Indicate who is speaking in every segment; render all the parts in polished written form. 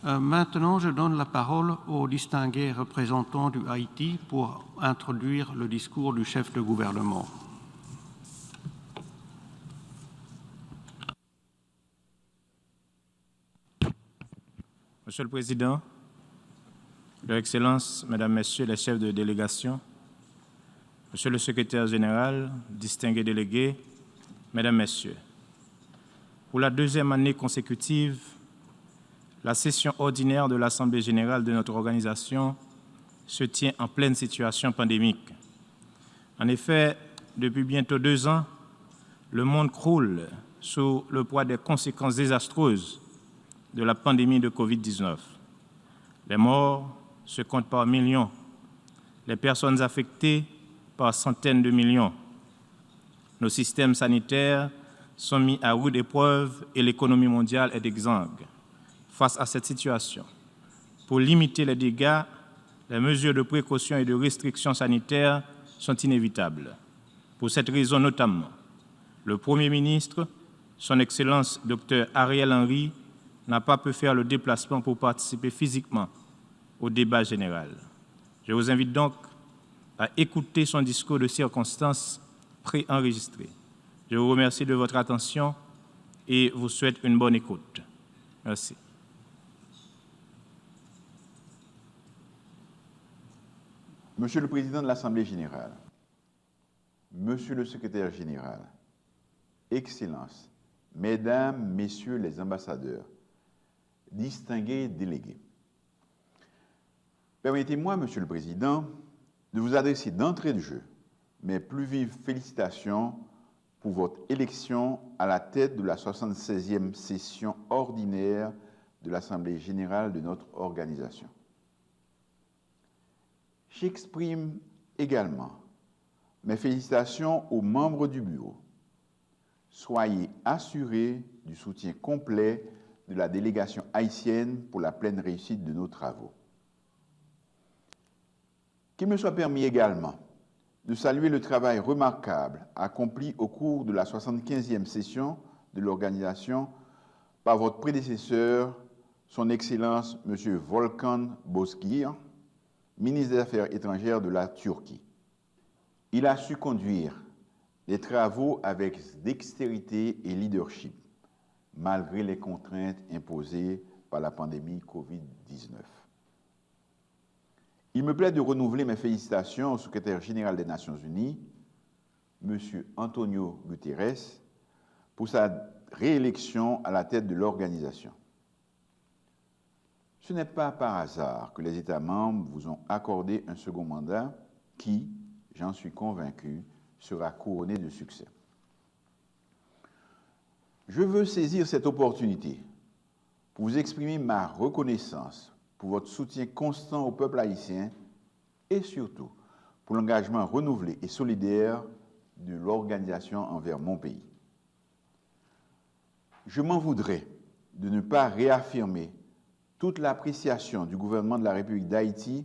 Speaker 1: Maintenant, je donne la parole au distingué représentant du Haïti pour introduire le discours du chef de gouvernement.
Speaker 2: Monsieur le Président, Leur Excellence, Mesdames, Messieurs les chefs de délégation, Monsieur le Secrétaire général, distingués délégués, Mesdames, Messieurs, pour la deuxième année consécutive, la session ordinaire de l'Assemblée générale de notre organisation se tient en pleine situation pandémique. En effet, depuis bientôt 2 ans, le monde croule sous le poids des conséquences désastreuses de la pandémie de Covid-19. Les morts se comptent par millions, les personnes affectées par centaines de millions. Nos systèmes sanitaires sont mis à rude épreuve et l'économie mondiale est exsangue. Face à cette situation, pour limiter les dégâts, les mesures de précaution et de restriction sanitaires sont inévitables. Pour cette raison notamment, le Premier ministre, son Excellence Dr Ariel Henry, n'a pas pu faire le déplacement pour participer physiquement au débat général. Je vous invite donc à écouter son discours de circonstance préenregistré. Je vous remercie de votre attention et vous souhaite une bonne écoute. Merci.
Speaker 3: Monsieur le Président de l'Assemblée générale, Monsieur le Secrétaire général, Excellences, Mesdames, Messieurs les ambassadeurs, distingués délégués, permettez-moi, Monsieur le Président, de vous adresser d'entrée de jeu mes plus vives félicitations pour votre élection à la tête de la 76e session ordinaire de l'Assemblée générale de notre organisation. J'exprime également mes félicitations aux membres du bureau. Soyez assurés du soutien complet de la délégation haïtienne pour la pleine réussite de nos travaux. Qu'il me soit permis également de saluer le travail remarquable accompli au cours de la 75e session de l'organisation par votre prédécesseur, son Excellence M. Volkan Bozkır, ministre des Affaires étrangères de la Turquie. Il a su conduire les travaux avec dextérité et leadership, malgré les contraintes imposées par la pandémie Covid-19. Il me plaît de renouveler mes félicitations au secrétaire général des Nations Unies, M. Antonio Guterres, pour sa réélection à la tête de l'organisation. Ce n'est pas par hasard que les États membres vous ont accordé un second mandat qui, j'en suis convaincu, sera couronné de succès. Je veux saisir cette opportunité pour vous exprimer ma reconnaissance pour votre soutien constant au peuple haïtien et surtout pour l'engagement renouvelé et solidaire de l'organisation envers mon pays. Je m'en voudrais de ne pas réaffirmer toute l'appréciation du gouvernement de la République d'Haïti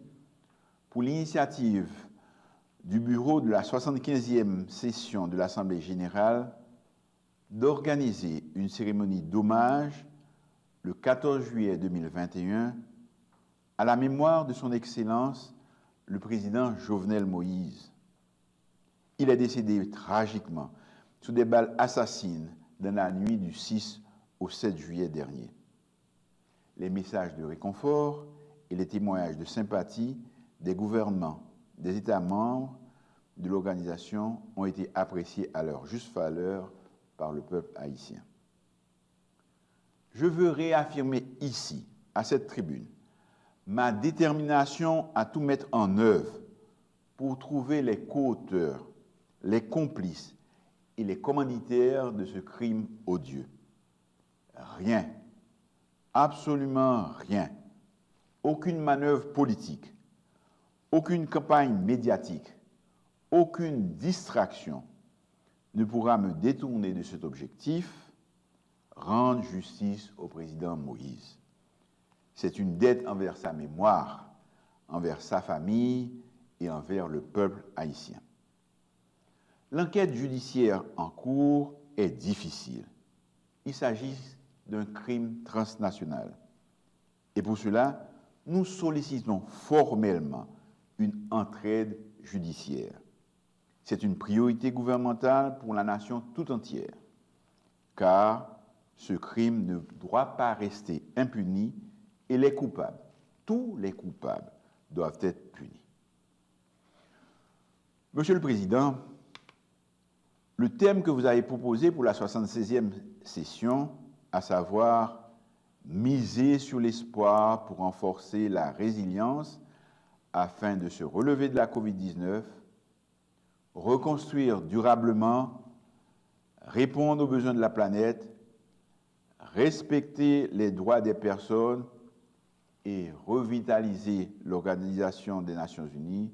Speaker 3: pour l'initiative du bureau de la 75e session de l'Assemblée générale d'organiser une cérémonie d'hommage le 14 juillet 2021 à la mémoire de son Excellence, le président Jovenel Moïse. Il est décédé tragiquement sous des balles assassines dans la nuit du 6 au 7 juillet dernier. Les messages de réconfort et les témoignages de sympathie des gouvernements, des États membres de l'organisation ont été appréciés à leur juste valeur par le peuple haïtien. Je veux réaffirmer ici, à cette tribune, ma détermination à tout mettre en œuvre pour trouver les co-auteurs, les complices et les commanditaires de ce crime odieux. Rien, absolument rien, aucune manœuvre politique, aucune campagne médiatique, aucune distraction ne pourra me détourner de cet objectif, rendre justice au président Moïse. C'est une dette envers sa mémoire, envers sa famille et envers le peuple haïtien. L'enquête judiciaire en cours est difficile. Il s'agit d'un crime transnational. Et pour cela, nous sollicitons formellement une entraide judiciaire. C'est une priorité gouvernementale pour la nation tout entière, car ce crime ne doit pas rester impuni et les coupables, tous les coupables, doivent être punis. Monsieur le Président, le thème que vous avez proposé pour la 76e session, à savoir miser sur l'espoir pour renforcer la résilience afin de se relever de la COVID-19, reconstruire durablement, répondre aux besoins de la planète, respecter les droits des personnes et revitaliser l'Organisation des Nations Unies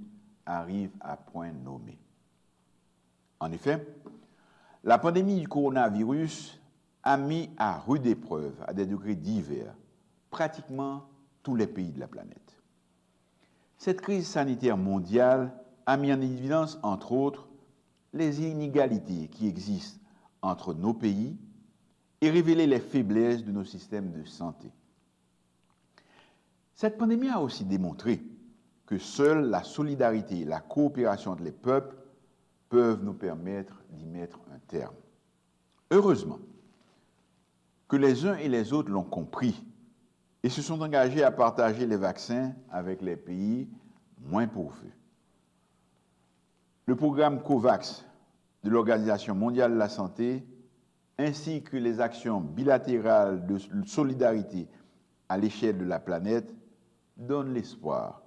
Speaker 3: arrive à point nommé. En effet, la pandémie du coronavirus a mis à rude épreuve, à des degrés divers, pratiquement tous les pays de la planète. Cette crise sanitaire mondiale a mis en évidence, entre autres, les inégalités qui existent entre nos pays et révélé les faiblesses de nos systèmes de santé. Cette pandémie a aussi démontré que seule la solidarité et la coopération entre les peuples peuvent nous permettre d'y mettre un terme. Heureusement que les uns et les autres l'ont compris et se sont engagés à partager les vaccins avec les pays moins pourvus. Le programme COVAX de l'Organisation mondiale de la santé ainsi que les actions bilatérales de solidarité à l'échelle de la planète donnent l'espoir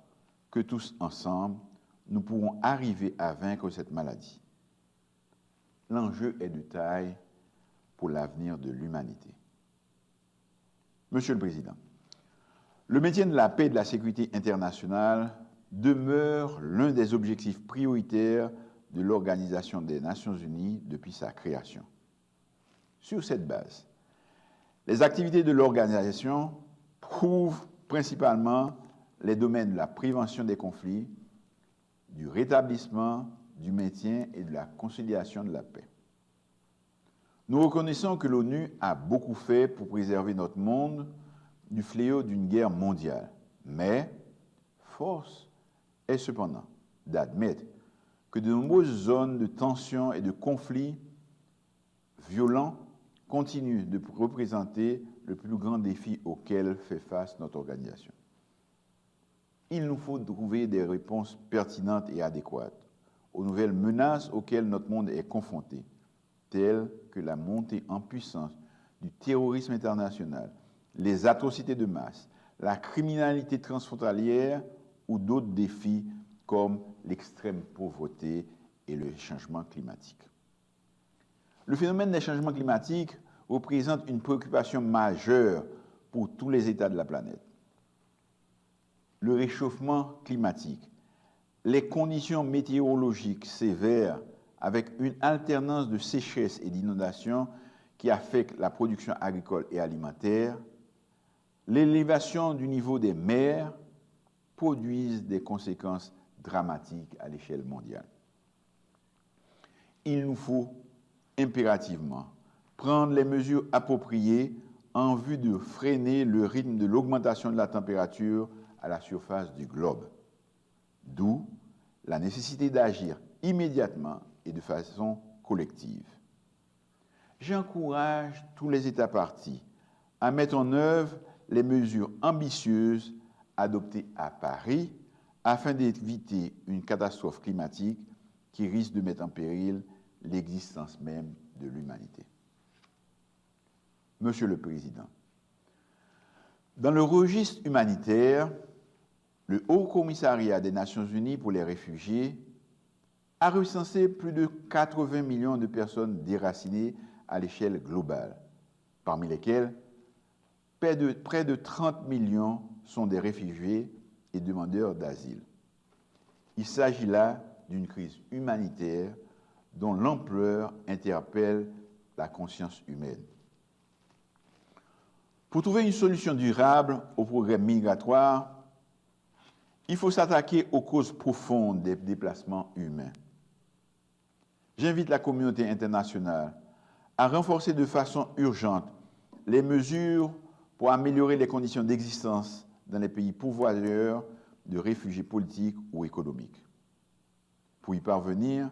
Speaker 3: que tous ensemble, nous pourrons arriver à vaincre cette maladie. L'enjeu est de taille pour l'avenir de l'humanité. Monsieur le Président, le maintien de la paix et de la sécurité internationale demeure l'un des objectifs prioritaires de l'Organisation des Nations Unies depuis sa création. Sur cette base, les activités de l'organisation couvrent principalement les domaines de la prévention des conflits, du rétablissement, du maintien et de la conciliation de la paix. Nous reconnaissons que l'ONU a beaucoup fait pour préserver notre monde du fléau d'une guerre mondiale, mais force est cependant d'admettre que de nombreuses zones de tension et de conflits violents continuent de représenter le plus grand défi auquel fait face notre organisation. Il nous faut trouver des réponses pertinentes et adéquates aux nouvelles menaces auxquelles notre monde est confronté, telles que la montée en puissance du terrorisme international, les atrocités de masse, la criminalité transfrontalière ou d'autres défis comme l'extrême pauvreté et le changement climatique. Le phénomène des changements climatiques représente une préoccupation majeure pour tous les États de la planète. Le réchauffement climatique, les conditions météorologiques sévères avec une alternance de sécheresse et d'inondations qui affectent la production agricole et alimentaire, l'élévation du niveau des mers produisent des conséquences dramatiques à l'échelle mondiale. Il nous faut impérativement prendre les mesures appropriées en vue de freiner le rythme de l'augmentation de la température à la surface du globe. D'où la nécessité d'agir immédiatement et de façon collective. J'encourage tous les États parties à mettre en œuvre les mesures ambitieuses adoptées à Paris afin d'éviter une catastrophe climatique qui risque de mettre en péril l'existence même de l'humanité. Monsieur le Président, dans le registre humanitaire, le Haut Commissariat des Nations Unies pour les réfugiés a recensé plus de 80 millions de personnes déracinées à l'échelle globale, parmi lesquelles près de 30 millions sont des réfugiés et demandeurs d'asile. Il s'agit là d'une crise humanitaire dont l'ampleur interpelle la conscience humaine. Pour trouver une solution durable au problème migratoire, il faut s'attaquer aux causes profondes des déplacements humains. J'invite la communauté internationale à renforcer de façon urgente les mesures pour améliorer les conditions d'existence dans les pays pourvoyeurs de réfugiés politiques ou économiques. Pour y parvenir,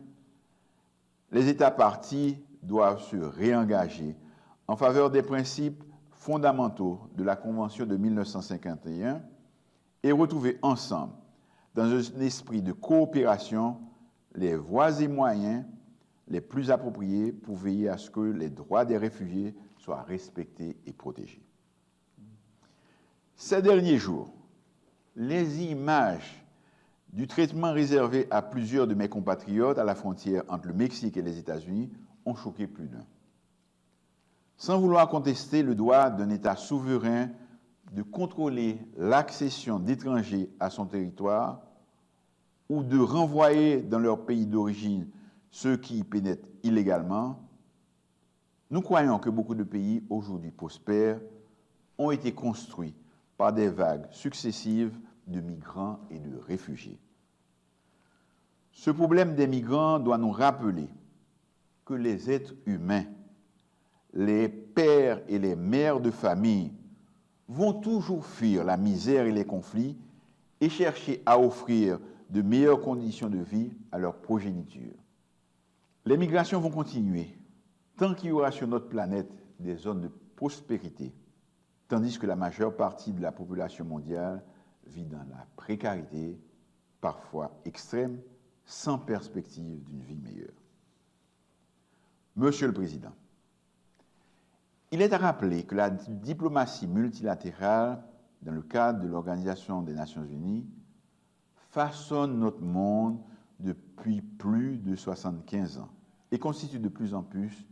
Speaker 3: les États parties doivent se réengager en faveur des principes fondamentaux de la Convention de 1951 et retrouver ensemble, dans un esprit de coopération, les voies et moyens les plus appropriés pour veiller à ce que les droits des réfugiés soient respectés et protégés. Ces derniers jours, les images du traitement réservé à plusieurs de mes compatriotes à la frontière entre le Mexique et les États-Unis ont choqué plus d'un. Sans vouloir contester le droit d'un État souverain de contrôler l'accession d'étrangers à son territoire ou de renvoyer dans leur pays d'origine ceux qui y pénètrent illégalement, nous croyons que beaucoup de pays aujourd'hui prospères ont été construits par des vagues successives de migrants et de réfugiés. Ce problème des migrants doit nous rappeler que les êtres humains, les pères et les mères de famille, vont toujours fuir la misère et les conflits et chercher à offrir de meilleures conditions de vie à leur progéniture. Les migrations vont continuer tant qu'il y aura sur notre planète des zones de prospérité, tandis que la majeure partie de la population mondiale vit dans la précarité, parfois extrême, sans perspective d'une vie meilleure. Monsieur le Président, il est à rappeler que la diplomatie multilatérale, dans le cadre de l'Organisation des Nations Unies, façonne notre monde depuis plus de 75 ans et constitue de plus en plus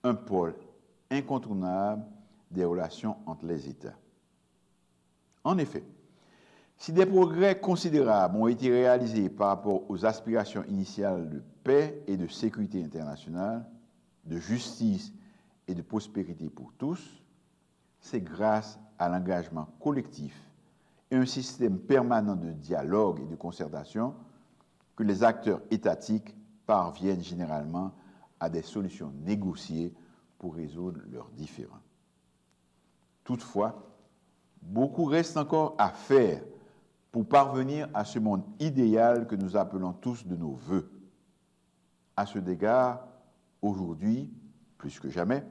Speaker 3: un pôle incontournable des relations entre les États. En effet, si des progrès considérables ont été réalisés par rapport aux aspirations initiales de paix et de sécurité internationale, de justice et de prospérité pour tous, c'est grâce à l'engagement collectif et un système permanent de dialogue et de concertation que les acteurs étatiques parviennent généralement à des solutions négociées pour résoudre leurs différends. Toutefois, beaucoup reste encore à faire pour parvenir à ce monde idéal que nous appelons tous de nos vœux. À cet égard, aujourd'hui, plus que jamais,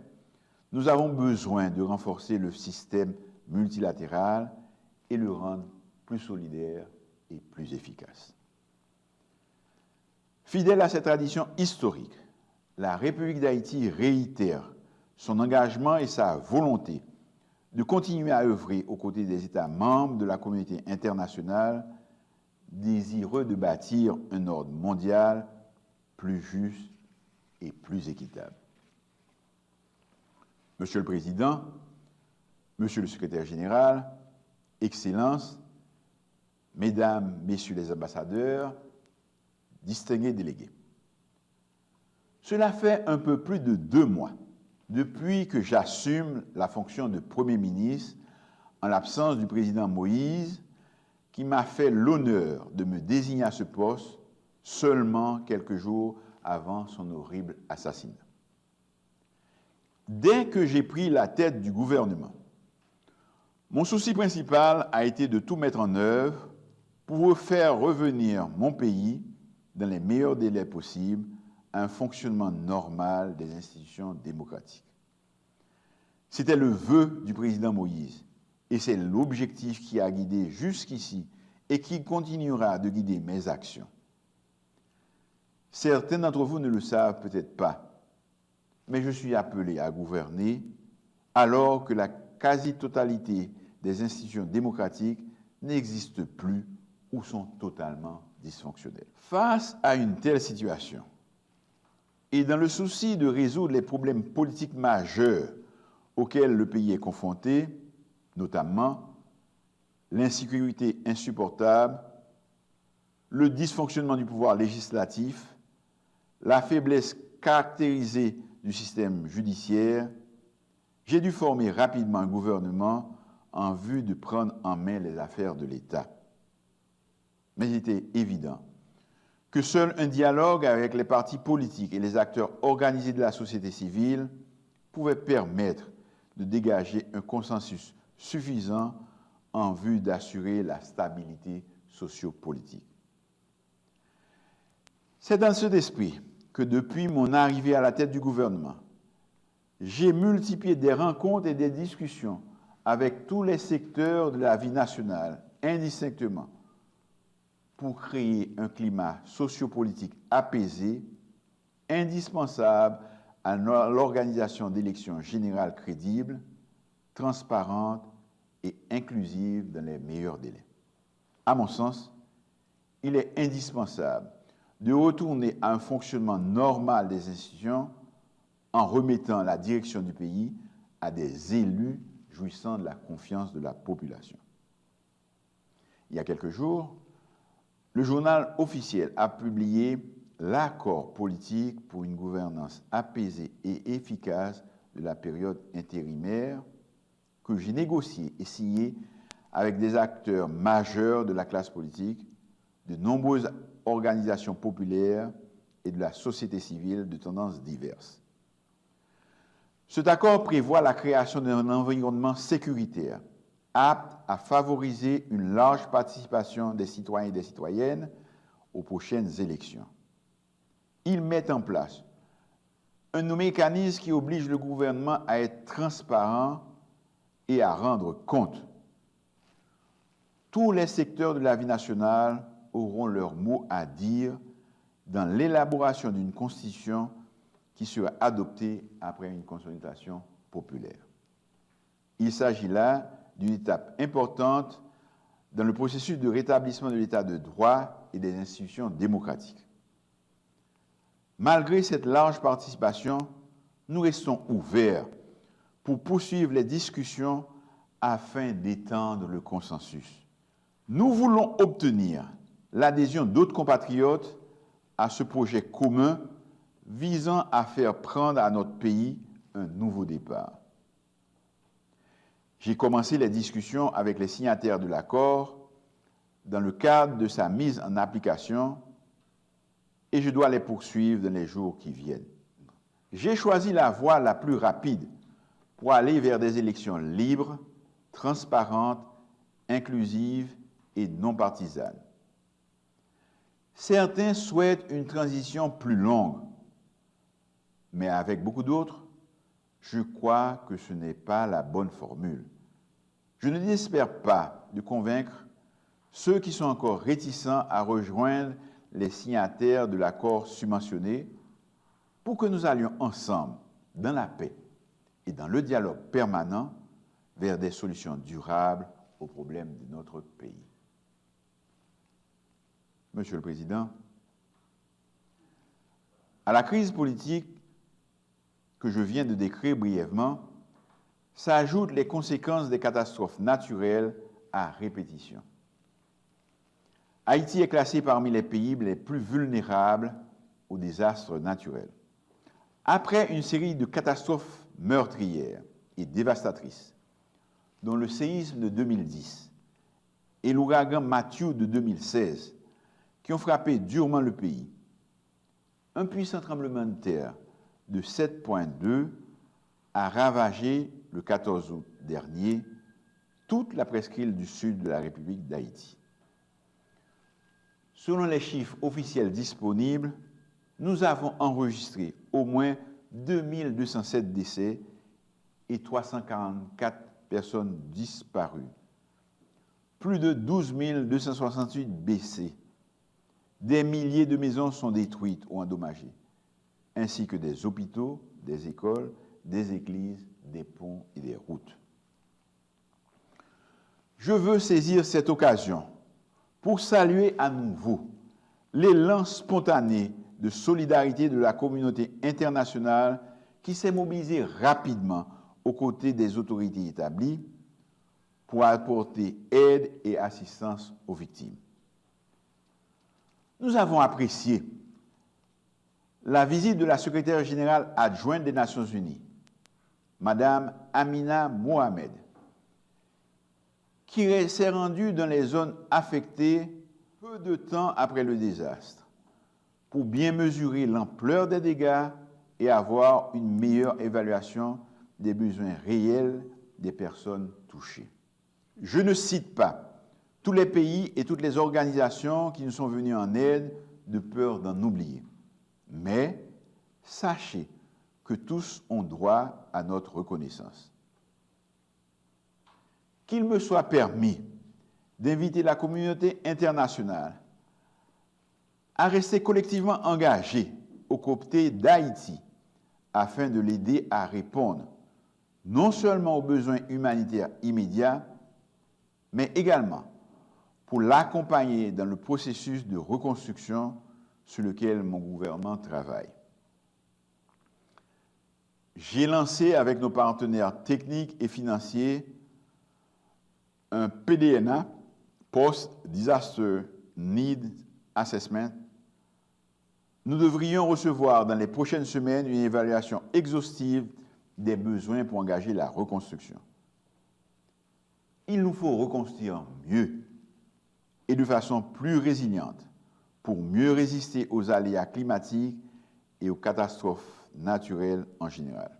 Speaker 3: nous avons besoin de renforcer le système multilatéral et le rendre plus solidaire et plus efficace. Fidèle à cette tradition historique, la République d'Haïti réitère son engagement et sa volonté de continuer à œuvrer aux côtés des États membres de la communauté internationale désireux de bâtir un ordre mondial plus juste et plus équitable. Monsieur le Président, Monsieur le Secrétaire général, Excellences, Mesdames, Messieurs les ambassadeurs, distingués délégués. Cela fait un peu plus de 2 mois depuis que j'assume la fonction de Premier ministre en l'absence du président Moïse, qui m'a fait l'honneur de me désigner à ce poste seulement quelques jours avant son horrible assassinat. Dès que j'ai pris la tête du gouvernement, mon souci principal a été de tout mettre en œuvre pour faire revenir mon pays dans les meilleurs délais possibles à un fonctionnement normal des institutions démocratiques. C'était le vœu du président Moïse et c'est l'objectif qui a guidé jusqu'ici et qui continuera de guider mes actions. Certains d'entre vous ne le savent peut-être pas, mais je suis appelé à gouverner alors que la quasi-totalité des institutions démocratiques n'existent plus ou sont totalement dysfonctionnelles. Face à une telle situation, et dans le souci de résoudre les problèmes politiques majeurs auxquels le pays est confronté, notamment l'insécurité insupportable, le dysfonctionnement du pouvoir législatif, la faiblesse caractérisée du système judiciaire, j'ai dû former rapidement un gouvernement en vue de prendre en main les affaires de l'État. Mais il était évident que seul un dialogue avec les partis politiques et les acteurs organisés de la société civile pouvait permettre de dégager un consensus suffisants en vue d'assurer la stabilité sociopolitique. C'est dans cet esprit que depuis mon arrivée à la tête du gouvernement, j'ai multiplié des rencontres et des discussions avec tous les secteurs de la vie nationale, indistinctement, pour créer un climat sociopolitique apaisé, indispensable à l'organisation d'élections générales crédibles, transparentes et inclusives dans les meilleurs délais. À mon sens, il est indispensable de retourner à un fonctionnement normal des institutions en remettant la direction du pays à des élus jouissant de la confiance de la population. Il y a quelques jours, le journal officiel a publié l'accord politique pour une gouvernance apaisée et efficace de la période intérimaire que j'ai négocié et signé avec des acteurs majeurs de la classe politique, de nombreuses organisations populaires et de la société civile de tendances diverses. Cet accord prévoit la création d'un environnement sécuritaire apte à favoriser une large participation des citoyens et des citoyennes aux prochaines élections. Il met en place un mécanisme qui oblige le gouvernement à être transparent et à rendre compte. Tous les secteurs de la vie nationale auront leur mot à dire dans l'élaboration d'une constitution qui sera adoptée après une consultation populaire. Il s'agit là d'une étape importante dans le processus de rétablissement de l'état de droit et des institutions démocratiques. Malgré cette large participation, nous restons ouverts pour poursuivre les discussions afin d'étendre le consensus. Nous voulons obtenir l'adhésion d'autres compatriotes à ce projet commun visant à faire prendre à notre pays un nouveau départ. J'ai commencé les discussions avec les signataires de l'accord dans le cadre de sa mise en application et je dois les poursuivre dans les jours qui viennent. J'ai choisi la voie la plus rapide pour aller vers des élections libres, transparentes, inclusives et non partisanes. Certains souhaitent une transition plus longue, mais avec beaucoup d'autres, je crois que ce n'est pas la bonne formule. Je ne désespère pas de convaincre ceux qui sont encore réticents à rejoindre les signataires de l'accord subventionné pour que nous allions ensemble, dans la paix et dans le dialogue permanent, vers des solutions durables aux problèmes de notre pays. Monsieur le Président, à la crise politique que je viens de décrire brièvement, s'ajoutent les conséquences des catastrophes naturelles à répétition. Haïti est classé parmi les pays les plus vulnérables aux désastres naturels. Après une série de catastrophes meurtrières et dévastatrices, dont le séisme de 2010 et l'ouragan Matthew de 2016, qui ont frappé durement le pays, un puissant tremblement de terre de 7,2 a ravagé le 14 août dernier toute la presqu'île du sud de la République d'Haïti. Selon les chiffres officiels disponibles, nous avons enregistré au moins 2207 décès et 344 personnes disparues, plus de 12 268 blessés. Des milliers de maisons sont détruites ou endommagées, ainsi que des hôpitaux, des écoles, des églises, des ponts et des routes. Je veux saisir cette occasion pour saluer à nouveau l'élan spontané de solidarité de la communauté internationale qui s'est mobilisée rapidement aux côtés des autorités établies pour apporter aide et assistance aux victimes. Nous avons apprécié la visite de la secrétaire générale adjointe des Nations Unies, Madame Amina Mohamed, qui s'est rendue dans les zones affectées peu de temps après le désastre pour bien mesurer l'ampleur des dégâts et avoir une meilleure évaluation des besoins réels des personnes touchées. Je ne cite pas tous les pays et toutes les organisations qui nous sont venus en aide de peur d'en oublier. Mais sachez que tous ont droit à notre reconnaissance. Qu'il me soit permis d'inviter la communauté internationale à rester collectivement engagée aux côtés d'Haïti afin de l'aider à répondre non seulement aux besoins humanitaires immédiats, mais également pour l'accompagner dans le processus de reconstruction sur lequel mon gouvernement travaille. J'ai lancé avec nos partenaires techniques et financiers un PDNA, Post-Disaster Need Assessment. Nous devrions recevoir dans les prochaines semaines une évaluation exhaustive des besoins pour engager la reconstruction. Il nous faut reconstruire mieux et de façon plus résiliente pour mieux résister aux aléas climatiques et aux catastrophes naturelles en général.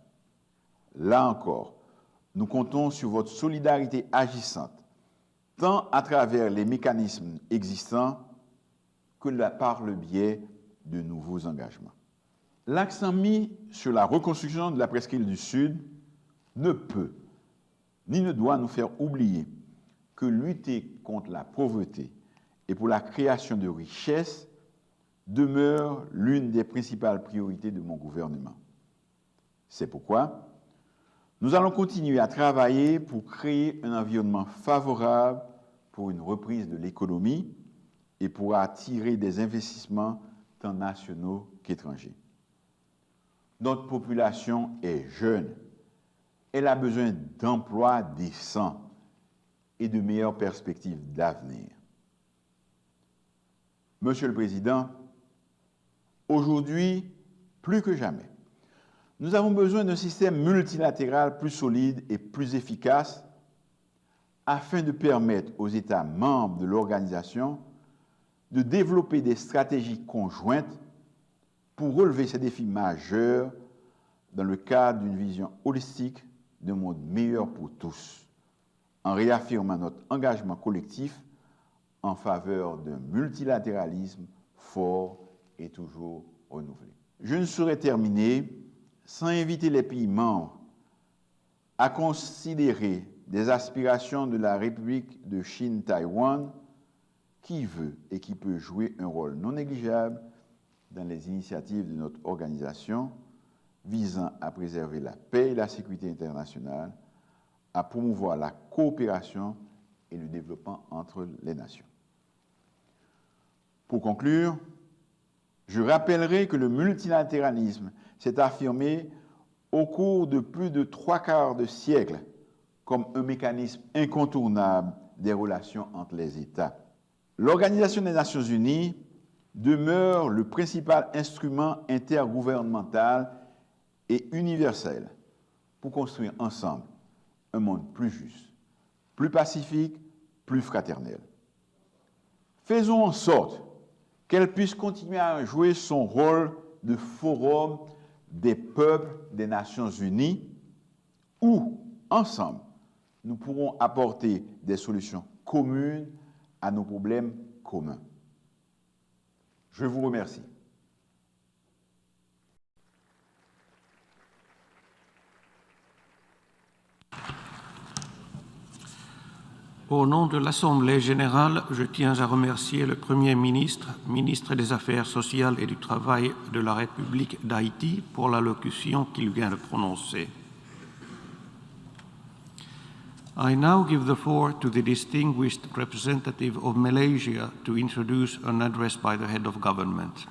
Speaker 3: Là encore, nous comptons sur votre solidarité agissante, tant à travers les mécanismes existants que par le biais de nouveaux engagements. L'accent mis sur la reconstruction de la presqu'île du Sud ne peut ni ne doit nous faire oublier que lutter contre la pauvreté et pour la création de richesses demeure l'une des principales priorités de mon gouvernement. C'est pourquoi nous allons continuer à travailler pour créer un environnement favorable pour une reprise de l'économie et pour attirer des investissements tant nationaux qu'étrangers. Notre population est jeune. Elle a besoin d'emplois décents et de meilleures perspectives d'avenir. Monsieur le Président, aujourd'hui, plus que jamais, nous avons besoin d'un système multilatéral plus solide et plus efficace afin de permettre aux États membres de l'organisation de développer des stratégies conjointes pour relever ces défis majeurs dans le cadre d'une vision holistique d'un monde meilleur pour tous, en réaffirmant notre engagement collectif en faveur d'un multilatéralisme fort et toujours renouvelé. Je ne saurais terminer sans inviter les pays membres à considérer des aspirations de la République de Chine-Taïwan qui veut et qui peut jouer un rôle non négligeable dans les initiatives de notre organisation visant à préserver la paix et la sécurité internationale, à promouvoir la coopération et le développement entre les nations. Pour conclure, je rappellerai que le multilatéralisme s'est affirmé au cours de plus de 3/4 de siècle comme un mécanisme incontournable des relations entre les États. L'Organisation des Nations Unies demeure le principal instrument intergouvernemental et universel pour construire ensemble un monde plus juste, plus pacifique, plus fraternel. Faisons en sorte qu'elle puisse continuer à jouer son rôle de forum des peuples des Nations Unies où, ensemble, nous pourrons apporter des solutions communes à nos problèmes communs. Je vous remercie.
Speaker 1: Au nom de l'Assemblée générale, je tiens à remercier le Premier ministre, ministre des Affaires sociales et du Travail de la République d'Haïti pour l'allocution qu'il vient de prononcer. I now give the floor to the distinguished representative of Malaysia to introduce an address by the head of government.